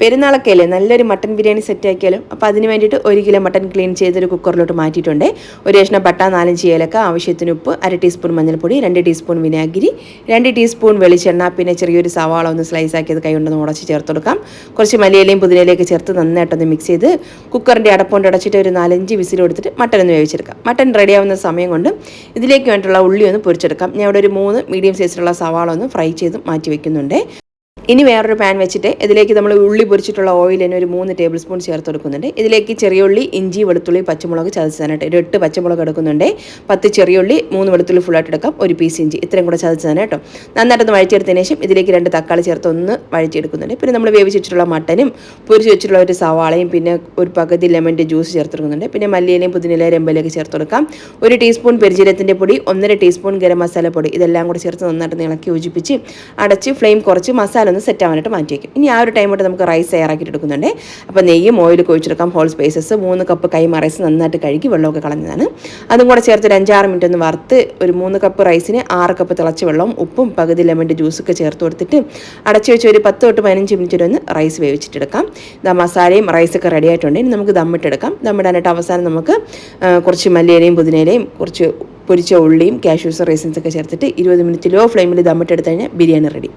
പെരുന്നാളൊക്കെ അല്ലേ, നല്ലൊരു മട്ടൻ ബിരിയാണി സെറ്റ് ആക്കിയാലും. അപ്പോൾ അതിന് വേണ്ടിയിട്ട് 1 കിലോ മട്ടൻ ക്ലീൻ ചെയ്തൊരു കുക്കറിലോട്ട് മാറ്റിയിട്ടുണ്ട്. ഒരു കഷ്ണം പട്ട, 4-5 ഏലക്ക, ആവശ്യത്തിന് ഉപ്പ്, 1/2 ടീസ്പൂൺ മഞ്ഞൾപ്പൊടി, 2 ടീസ്പൂൺ വിനാഗിരി, 2 ടീസ്പൂൺ വെളിച്ചെണ്ണ, പിന്നെ ചെറിയൊരു സവാള ഒന്ന് സ്ലൈസ് ആക്കിയത് കൈ കൊണ്ടൊന്ന് ഉടച്ച് ചേർത്ത് കൊടുക്കാം. കുറച്ച് മല്ലിയിലയും പുതിനയിലേക്ക് ചേർത്ത് നന്നായിട്ടൊന്ന് മിക്സ് ചെയ്ത് കുക്കറിൻ്റെ അടപ്പുകൊണ്ട് അടച്ചിട്ട് ഒരു 4-5 വിസിൽ കൊടുത്തിട്ട് മട്ടൻ ഒന്ന് വേവിച്ചെടുക്കാം. മട്ടൻ റെഡിയാവുന്ന സമയം കൊണ്ട് ഇതിലേക്ക് വേണ്ടിയിട്ടുള്ള ഉള്ളി ഒന്ന് പൊരിച്ചെടുക്കാം. ഞാൻ ഇവിടെ ഒരു 3 മീഡിയം സൈസിലുള്ള സവാള ഒന്ന് ഫ്രൈ ചെയ്ത് മാറ്റി വെക്കുന്നുണ്ട്. ഇനി വേറൊരു പാൻ വെച്ചിട്ട് ഇതിലേക്ക് നമ്മൾ ഉള്ളി പൊരിച്ചിട്ടുള്ള ഓയിൽ തന്നെ ഒരു 3 ടേബിൾ സ്പൂൺ ചേർത്ത് കൊടുക്കുന്നുണ്ട്. ഇതിലേക്ക് ചെറിയുള്ളി, ഇഞ്ചി, വെളുത്തുള്ളി, പച്ചമുളക് ചതച്ചതാനായിട്ട് ഒരു 8 പച്ചമുളക് എടുക്കുന്നുണ്ട്. 10 ചെറിയുള്ളി, 3 വെളുത്തുള്ളി ഫുള്ളായിട്ട് എടുക്കാം, ഒരു പീസ് ഇഞ്ചി, ഇത്രയും കൂടെ ചതച്ചതാണ് കേട്ടോ. നന്നായിട്ടൊന്ന് വഴറ്റിയെടുത്തതിന് ശേഷം ഇതിലേക്ക് 2 തക്കാളി ചേർത്ത് ഒന്ന് വഴറ്റിയെടുക്കുന്നുണ്ട്. പിന്നെ നമ്മൾ വേവിച്ചിട്ടുള്ള മട്ടനും പൊരിച്ച് വെച്ചിട്ടുള്ള ഒരു സവാളയും പിന്നെ ഒരു പകുതി ലെമൻ്റെ ജ്യൂസ് ചേർത്ത് കൊടുക്കുന്നുണ്ട്. പിന്നെ മല്ലിയിലയും പുതിനയിലയും രമ്പയിലേക്ക് ചേർത്ത് കൊടുക്കാം. 1 ടീസ്പൂൺ പെരുംജീരകത്തിൻ്റെ പൊടി, 1.5 ടീസ്പൂൺ ഗരം മസാല പൊടി, ഇതെല്ലാം കൂടെ ചേർത്ത് നന്നായിട്ട് ഇളക്കി യോജിപ്പിച്ച് അടച്ച് ഫ്ലെയിം കുറച്ച് മസാല ഒന്ന് സെറ്റ് ആവാനായിട്ട് മാറ്റി വയ്ക്കും. ഇനി ആ ഒരു ടൈം കൊണ്ട് നമുക്ക് റൈസ് തയ്യാറാക്കിയിട്ട് എടുക്കുന്നുണ്ട്. അപ്പോൾ നെയ്യും ഓയിൽ ഒഴിച്ചെടുക്കാം. ഹോൾ സ്പൈസസ് 3 കപ്പ് കൈമ റൈസ് നന്നായിട്ട് കഴുകി വെള്ളമൊക്കെ കളഞ്ഞതാണ്. അതും കൂടെ ചേർത്ത് ഒരു 5-6 മിനിറ്റ് ഒന്ന് വറുത്ത് ഒരു 3 കപ്പ് റൈസിന് 6 കപ്പ് തിളച്ച വെള്ളവും ഉപ്പും പകുതി ലെമൻ്റെ ജ്യൂസൊക്കെ ചേർത്ത് കൊടുത്തിട്ട് അടച്ചു വെച്ച് ഒരു 10 തൊട്ട് 15 മിനിറ്റ് വരെ ഒന്ന് റൈസ് വേവിച്ചിട്ടെടുക്കാം. ഇതാ മസാലയും റൈസൊക്കെ റെഡി ആയിട്ടുണ്ട്. ഇനി നമുക്ക് ദമ്മിട്ടെടുക്കാം. ദമ്മിടാനായിട്ട് അവസാനം നമുക്ക് കുറച്ച് മല്ലിയിലയും പുതിനയിലയും കുറച്ച് പൊരിച്ച ഉള്ളിയും കാഷ്യൂസ് റൈസിൻസൊക്കെ ചേർത്തിട്ട് 20 മിനിറ്റ് ലോ ഫ്ലെയിമിൽ ദമ്മിട്ടെടുത്ത് കഴിഞ്ഞാൽ ബിരിയാണി റെഡി.